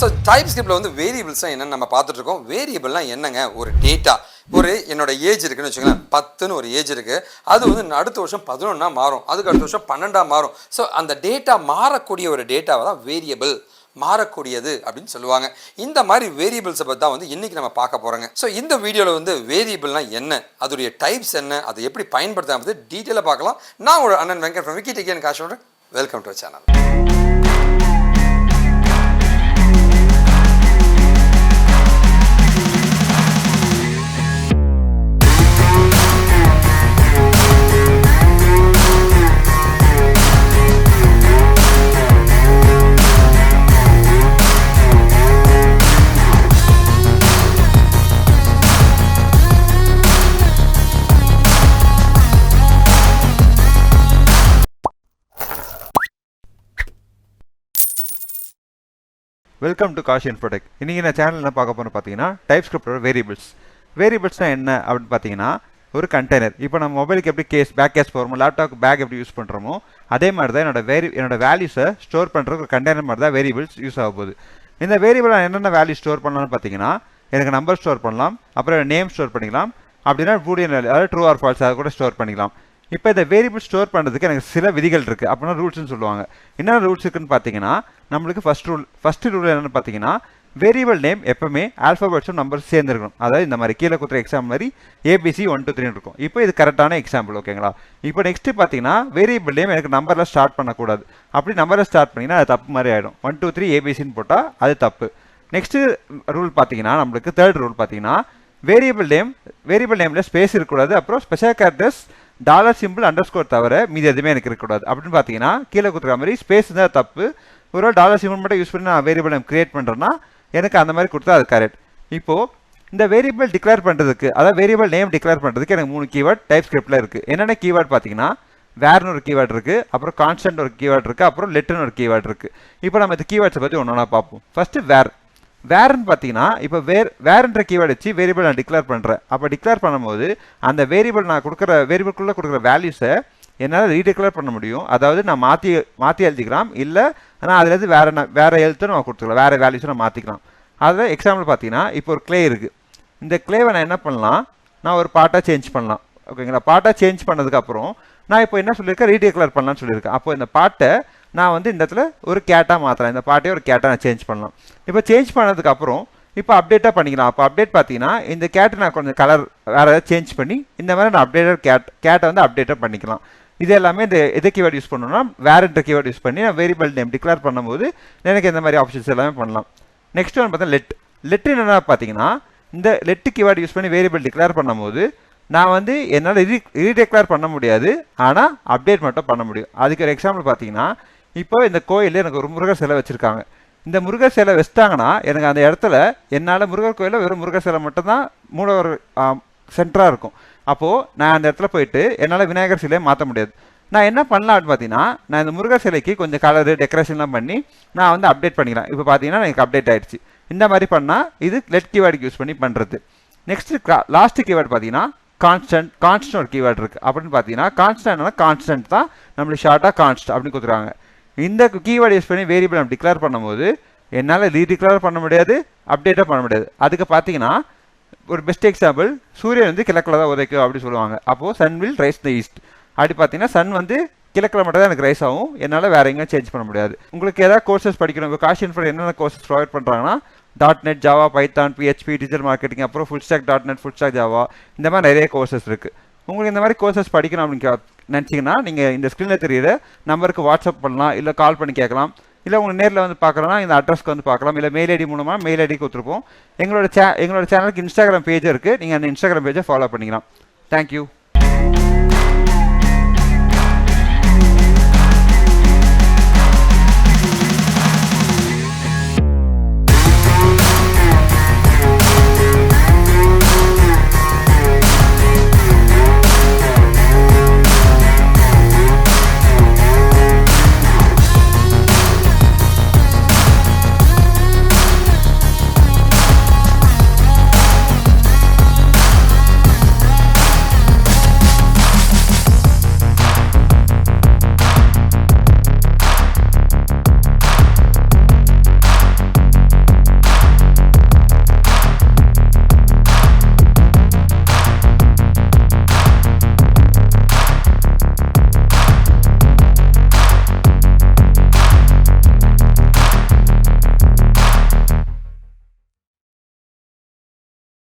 So டைப்ஸ்கிரிப்டில் வந்து வேரியபிள்ஸ்லாம் என்னென்னு நம்ம பார்த்துட்டு இருக்கோம். வேரியபிள்லாம் என்னங்க, ஒரு டேட்டா. ஒரு என்னோட ஏஜ் இருக்குன்னு வச்சுக்கலாம், 10ன்னு ஒரு ஏஜ் இருக்குது. அது வந்து அடுத்த வருஷம் 11 மாறும், அதுக்கு அடுத்த வருஷம் 12 மாறும். ஸோ அந்த டேட்டா மாறக்கூடிய ஒரு டேட்டாவை தான் வேரியபிள், மாறக்கூடியது அப்படின்னு சொல்லுவாங்க. இந்த மாதிரி வேரியபிள்ஸை பற்றி தான் வந்து இன்றைக்கி நம்ம பார்க்க போகிறோங்க. ஸோ இந்த வீடியோவில் வந்து வேரியபிள்னால் என்ன, அதோடைய டைப்ஸ் என்ன, அதை எப்படி பயன்படுத்த பற்றி டீட்டெயிலாக பார்க்கலாம். நான் ஒரு அண்ணன் Venkat from Vikitech and Kash. Welcome to channel. Welcome to Kash Infotech. இன்றைக்கி நான் சேனல் என்ன பார்க்க போகிறோம் பார்த்தீங்கன்னா, டைப்ஸ்கிரிப்டோட வேரியபிள்ஸ்னால் என்ன அப்படின்னு பார்த்தீங்கன்னா, ஒரு கண்டெய்னர். இப்போ நம்ம மொபைலுக்கு எப்படி பேக் கேஸ் போகிறோமோ, லேப்டாப் பேக் எப்படி யூஸ் பண்ணுறோமோ, அதே மாதிரி தான் என்னோட வேல்யூஸை ஸ்டோர் பண்ணுறதுக்கு ஒரு கண்டெய்னர் மாதிரி தான் வேரியபிள்ஸ் யூஸ் ஆக போகுது. இந்த வேரியபிள் என்னென்ன வேல்யூ ஸ்டோர் பண்ணலாம்னு பார்த்தீங்கன்னா, எனக்கு நம்பர் ஸ்டோர் பண்ணலாம், அப்புறம் நேம் ஸ்டோர் பண்ணிக்கலாம், அப்படின்னா பூலியன் வேல்யூ, அதாவது ட்ரூ ஆர் ஃபால்ஸ், அதை கூட ஸ்டோர் பண்ணிக்கலாம். இப்போ இந்த வேரியபிள் ஸ்டோர் பண்ணுறதுக்கு எனக்கு சில விதிகள் இருக்குது, அப்படின்னா ரூல்ஸ்னு சொல்லுவாங்க. என்ன ரூல்ஸ் இருக்குன்னு பார்த்தீங்கன்னா, நம்மளுக்கு ஃபர்ஸ்ட் ரூல் என்னென்னு பார்த்தீங்கன்னா, வேரியபிள் நேம் எப்பவுமே ஆல்ஃபாபெட்ஸும் நம்பர்ஸ் சேர்ந்துருக்கணும். அதாவது இந்த மாதிரி கீழே கொடுத்துற எக்ஸாம்பிள் மாதிரி ABC 1 2 3 இருக்கும். இப்போ இது கரெக்டான எக்ஸாம்பிள், ஓகேங்களா? இப்போ நெக்ஸ்ட் பார்த்தீங்கன்னா, வேரியபிள் நேம் எனக்கு நம்பரில் ஸ்டார்ட் பண்ணக்கூடாது. அப்படி நம்பரில் ஸ்டார்ட் பண்ணிங்கன்னா அது தப்பு மாதிரி ஆகிடும். 1 2 3 ABCன்னு போட்டால் அது தப்பு. நெக்ஸ்ட்டு ரூல் பார்த்தீங்கன்னா, நம்மளுக்கு தேர்ட் ரூல் பார்த்தீங்கன்னா, வேரியபிள் நேமில் ஸ்பேஸ் இருக்கக்கூடாது. அப்புறம் ஸ்பெஷல் கேரக்டர்ஸ் $சிம்பிள் அண்டர்ஸ்கோர் தவிர மீதி எதுவுமே எனக்கு இருக்கக்கூடாது. அப்படின்னு பார்த்தீங்கன்னா, கீழே கொடுத்துற மாதிரி ஸ்பேஸ் இருந்தால் தப்பு. ஒரு $சிம்பிள் மட்டும் யூஸ் பண்ணி நான் வேரியபிள் நேம் கிரியேட் பண்ணுறேன்னா எனக்கு அந்த மாதிரி கொடுத்தா அது கரெக்ட். இப்போது இந்த வேரியபிள் டிக்ளேர் பண்ணுறதுக்கு, அதாவது வேரியபிள் நேம் டிக்ளேர் பண்ணுறதுக்கு எனக்கு 3 கீவேர்ட் டைப்ஸ்கிரிப்டில் இருக்குது. என்னென்ன கீவேர்ட் பார்த்தீங்கன்னா, வேர்னு ஒரு கீவேர்ட் இருக்குது, அப்புறம் கான்ஸ்டன்ட் ஒரு கீவேர்ட் இருக்குது, அப்புறம் லெட்டர்னு ஒரு கீவேர்ட் இருக்குது. இப்போ நம்ம இந்த கீவேர்ட்ஸை பற்றி ஒன்று ஒன்றா பார்ப்போம். ஃபஸ்ட்டு வேர்ன்னு பார்த்தீங்கன்னா, இப்போ வேர்ன்ற கீவேர்டு வச்சு வேரியபிள் நான் டிக்ளேர் பண்ணுறேன். அப்போ டிக்ளேர் பண்ணும்போது அந்த வேரியபிள் நான் வேரியபிள்குள்ளே கொடுக்குற வேல்யூஸை என்னால் ரீடிக்ளேர் பண்ண முடியும். அதாவது நான் மாற்றி எழுதிக்கலாம், இல்லை ஆனால் அதுலேருந்து வேறு எழுத்து நான் கொடுத்துக்கலாம், வேறு வேல்யூஸை நான் மாற்றிக்கலாம். அதில் எக்ஸாம்பிள் பார்த்தீங்கன்னா, இப்போ ஒரு கிளே இருக்குது. இந்த கிளேவை நான் என்ன பண்ணலாம், நான் ஒரு பார்ட்டாக சேஞ்ச் பண்ணலாம், ஓகேங்களா? பார்ட்டாக சேஞ்ச் பண்ணதுக்கப்புறம் நான் இப்போ என்ன சொல்லியிருக்கேன், ரீடிக்ளேர் பண்ணலான்னு சொல்லியிருக்கேன். அப்போ இந்த பார்ட்டை நான் வந்து இந்த இடத்துல ஒரு கேட்டாக மாற்றலாம், இந்த பார்ட்டே ஒரு கேட்டாக நான் சேஞ்ச் பண்ணலாம். இப்போ சேஞ்ச் பண்ணதுக்கப்புறம் இப்போ அப்டேட்டாக பண்ணிக்கலாம். அப்போ அப்டேட் பார்த்தீங்கன்னா, இந்த கேட்டை நான் கொஞ்சம் கலர் வேறு ஏதாவது சேஞ்ச் பண்ணி இந்த மாதிரி நான் கேட்டை வந்து அப்டேட்டாக பண்ணிக்கலாம். இது எல்லாமே இந்த எதை கீவேர்டு யூஸ் பண்ணணும்னா, வேர்ன்ற கீவேர்டு யூஸ் பண்ணி நான் வேரியபிள் நேம் டிக்ளேர் பண்ணும்போது எனக்கு இந்த மாதிரி ஆப்ஷன்ஸ் எல்லாமே பண்ணலாம். நெக்ஸ்ட் ஒன்று பார்த்தா லெட் என்னென்னா பார்த்தீங்கன்னா, இந்த லெட்டு கீவேர்டு யூஸ் பண்ணி வேரியபிள் டிக்ளேர் பண்ணும்போது நான் வந்து என்னால் ரீடிக்ளேர் பண்ண முடியாது, ஆனால் அப்டேட் மட்டும் பண்ண முடியும். அதுக்கு ஒரு எக்ஸாம்பிள் பார்த்தீங்கன்னா, இப்போ இந்த கோயிலில் எனக்கு ஒரு முருகர் சிலை வச்சுருக்காங்க. இந்த முருகர் சிலை வச்சிட்டாங்கன்னா எனக்கு அந்த இடத்துல என்னால் முருகர் கோயிலில் வெறும் முருகர் சிலை மட்டும்தான் மூலவர் சென்டராக இருக்கும். அப்போது நான் அந்த இடத்துல போயிட்டு என்னால் விநாயகர் சிலையை மாற்ற முடியாது. நான் என்ன பண்ணலாம் அப்படின்னு பார்த்தீங்கன்னா, நான் இந்த முருகர் சிலைக்கு கொஞ்சம் கலரு டெக்கரேஷன்லாம் பண்ணி நான் வந்து அப்டேட் பண்ணிக்கலாம். இப்போ பார்த்தீங்கன்னா எனக்கு அப்டேட் ஆகிடுச்சு. இந்த மாதிரி பண்ணால் இது லெட் கீவேர்டுக்கு யூஸ் பண்ணி பண்ணுறது. நெக்ஸ்ட்டு லாஸ்ட்டு கீவேர்டு பார்த்தீங்கன்னா, கான்ஸ்டன்ட் ஒரு கீவேர்டு இருக்குது. அப்படின்னு பார்த்தீங்கன்னா, கான்ஸ்டன்ட் தான் நம்மளுக்கு ஷார்ட்டாக கான்ஸ்ட் அப்படின்னு கொடுத்துருவாங்க. இந்த கீவேர்டு யூஸ் பண்ணி வேரியபிள் நம்ம டிக்ளேர் பண்ணும்போது என்னால் ரீடிக்ளேர் பண்ண முடியாது, அப்டேட்டாக பண்ண முடியாது. அதுக்கு பார்த்தீங்கன்னா, ஒரு பெஸ்ட் எக்ஸாம்பிள், சூரியன் வந்து கிழக்கில் தான் உதைக்கும் அப்படி சொல்லுவாங்க. அப்போது sun will rise the east. அப்படி பார்த்தீங்கன்னா, சன் வந்து கிழக்கில் மட்டும் தான் எனக்கு ரைஸ் ஆகும், என்னால் வேறு எங்கேயும் சேஞ்ச் பண்ண முடியாது. உங்களுக்கு ஏதாவது கோர்சஸ் படிக்கணும், இப்போ காஷ் இன்ஃபோடெக் என்னென்ன கோர்சஸ் ப்ரொவைட் பண்ணுறாங்கன்னா, .NET, Java, Python, PHP, digital marketing, அப்புறம் full stack .NET, full stack Java, இந்த மாதிரி நிறைய கோர்சஸ் இருக்குது. உங்களுக்கு இந்த மாதிரி கோர்சஸ் படிக்கணும் அப்படின்னு நினச்சிங்கன்னா, நீங்கள் இந்த ஸ்க்ரீனில் தெரியுற நம்பருக்கு வாட்ஸ்அப் பண்ணலாம், இல்லை கால் பண்ணி கேட்கலாம், இல்லை உங்களுக்கு நேரில் வந்து பார்க்குறோன்னா இந்த அட்ரஸ்க்கு வந்து பார்க்கலாம், இல்லை மெயில் ஐடி மூலமாக மெயில் ஐடி கொடுத்துருப்போம். எங்களோட சேனலுக்கு இன்ஸ்டாகிராம் பேஜ் இருக்குது, நீங்கள் அந்த இன்ஸ்டாகிராம் பேஜை ஃபாலோ பண்ணிக்கலாம். தேங்க்யூ.